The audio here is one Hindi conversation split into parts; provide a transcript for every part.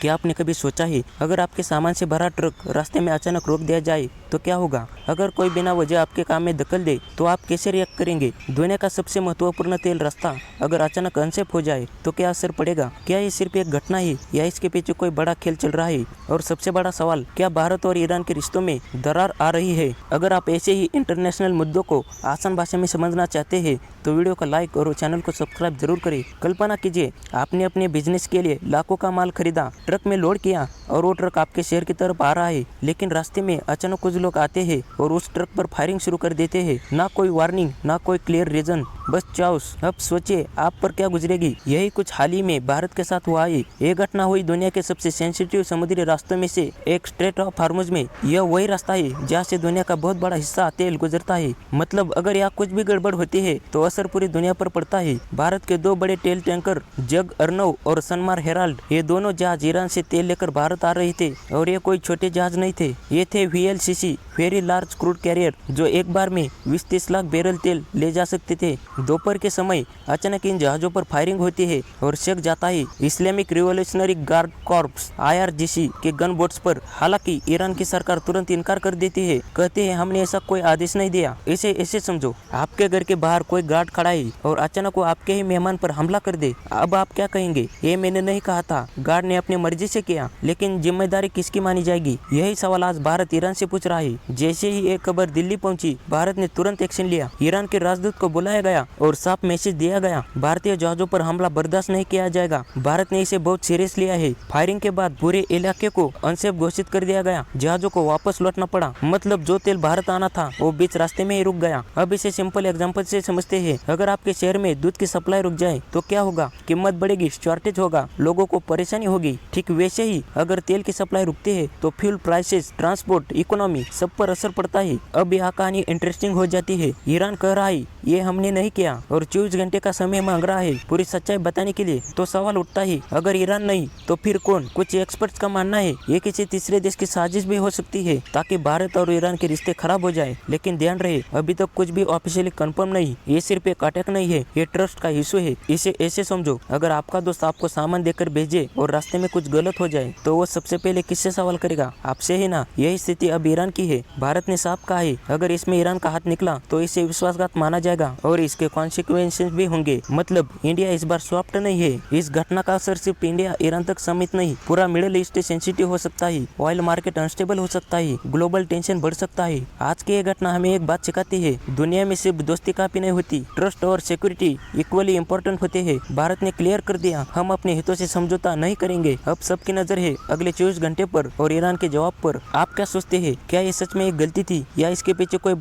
क्या आपने कभी सोचा है अगर आपके सामान से भरा ट्रक रास्ते में अचानक रोक दिया जाए तो क्या होगा? अगर कोई बिना वजह आपके काम में दखल दे तो आप कैसे रिएक्ट करेंगे? दुनिया का सबसे महत्वपूर्ण तेल रास्ता अगर अचानक अनसेफ हो जाए तो क्या असर पड़ेगा? क्या ये सिर्फ एक घटना है या इसके पीछे कोई बड़ा खेल चल रहा है? और सबसे बड़ा सवाल, क्या भारत और ईरान के रिश्तों में दरार आ रही है? अगर आप ऐसे ही इंटरनेशनल मुद्दों को आसान भाषा में समझना चाहते हैं तो वीडियो को लाइक और चैनल को सब्सक्राइब जरूर करें। कल्पना कीजिए, आपने अपने बिजनेस के लिए लाखों का माल खरीदा, ट्रक में लोड किया और वो ट्रक आपके शहर की तरफ आ रहा है, लेकिन रास्ते में अचानक कुछ लोग आते हैं और उस ट्रक पर फायरिंग शुरू कर देते हैं। ना कोई वार्निंग, ना कोई क्लियर रीजन, बस चाउस। अब सोचिए आप पर क्या गुजरेगी। यही कुछ हाल ही में भारत के साथ हुआ है। ये घटना हुई दुनिया के सबसे सेंसिटिव समुद्री रास्तों में से एक, स्ट्रेट ऑफ हार्मुज में। यह वही रास्ता है जहाँ से दुनिया का बहुत बड़ा हिस्सा तेल गुजरता है। मतलब अगर यहाँ कुछ भी गड़बड़ होती है तो असर पूरी दुनिया पर पड़ता है। भारत के दो बड़े तेल टैंकर जग अर्नव और सनमार हेराल्ड, ये दोनों जहाज ईरान से तेल लेकर भारत आ रहे थे और ये कोई छोटे जहाज नहीं थे। ये थे VLCC, very large crude carrier, जो एक बार में 20-30 लाख बैरल तेल ले जा सकते थे। दोपहर के समय अचानक इन जहाजों पर फायरिंग होती है और शक जाता है Islamic revolutionary guard corps IRGC के गन बोट्स पर। हालांकि ईरान की सरकार तुरंत इनकार कर देती है, कहते हैं हमने ऐसा कोई आदेश नहीं दिया। इसे ऐसे समझो, आपके घर के बाहर कोई गार्ड खड़ा है और अचानक वो आपके ही मेहमान पर हमला कर दे। अब आप क्या कहेंगे? ये मैंने नहीं कहा था, गार्ड ने अपनी मर्जी से किया, लेकिन जिम्मेदारी किसकी मानी जाएगी? यही सवाल आज भारत ईरान से पूछ रहा है। जैसे ही एक खबर दिल्ली पहुंची, भारत ने तुरंत एक्शन लिया। ईरान के राजदूत को बुलाया गया और साफ मैसेज दिया गया, भारतीय जहाजों पर हमला बर्दाश्त नहीं किया जाएगा। भारत ने इसे बहुत सीरियस लिया है। फायरिंग के बाद पूरे इलाके को अनसेफ घोषित कर दिया गया। जहाजों को वापस लौटना पड़ा, मतलब जो तेल भारत आना था वो बीच रास्ते में ही रुक गया। अब इसे सिंपल एग्जांपल से समझते हैं। अगर आपके शहर में दूध की सप्लाई रुक जाए तो क्या होगा? कीमत बढ़ेगी, शॉर्टेज होगा, लोगों को परेशानी होगी। ठीक वैसे ही अगर तेल की सप्लाई रुकती है तो फ्यूल प्राइसेस, ट्रांसपोर्ट, इकोनॉमी, सब पर असर पड़ता है। अब यह कहानी इंटरेस्टिंग हो जाती है। ईरान कह रहा है ये हमने नहीं किया और 24 घंटे का समय मांग रहा है पूरी सच्चाई बताने के लिए। तो सवाल उठता है, अगर ईरान नहीं तो फिर कौन? कुछ एक्सपर्ट्स का मानना है ये किसी तीसरे देश की साजिश भी हो सकती है ताकि भारत और ईरान के रिश्ते खराब हो जाए। लेकिन ध्यान रहे, अभी तक कुछ भी ऑफिशियली कंफर्म नहीं। ये सिर्फ एक अटैक नहीं है, ये ट्रस्ट का इशू है। इसे ऐसे समझो, अगर आपका दोस्त आपको सामान देकर भेजे और रास्ते में कुछ गलत हो जाए तो वो सबसे पहले किससे सवाल करेगा? आपसे ही ना। यही स्थिति अब ईरान की है। भारत ने साफ कहा है अगर इसमें ईरान का हाथ निकला तो इसे विश्वासघात माना जाएगा और इसके कॉन्सिक्वेंसेस भी होंगे। मतलब इंडिया इस बार सॉफ्ट नहीं है। इस घटना का असर सिर्फ इंडिया ईरान तक सीमित नहीं, पूरा मिडिल ईस्ट सेंसिटिव हो सकता है। ऑयल मार्केट अनस्टेबल हो सकता है, ग्लोबल टेंशन बढ़ सकता है। आज की ये घटना हमें एक बात सिखाती है, दुनिया में सिर्फ दोस्ती काफी नहीं होती, ट्रस्ट और सिक्योरिटी इक्वली इम्पोर्टेंट होते हैं। भारत ने क्लियर कर दिया, हम अपने हितों से समझौता नहीं करेंगे। अब सबकी नजर है अगले 24 घंटे पर और ईरान के जवाब पर। आप क्या सोचते हैं? क्या ये सच में एक गलती थी या इसके पीछे कोई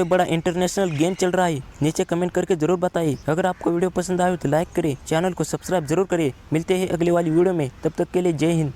बड़ा इंटरनेशनल गेम चल रहा है? नीचे कमेंट करके जरूर बताइए। अगर आपको वीडियो पसंद आए तो लाइक करें, चैनल को सब्सक्राइब जरूर करें। मिलते हैं अगली वाली वीडियो में, तब तक के लिए जय हिंद।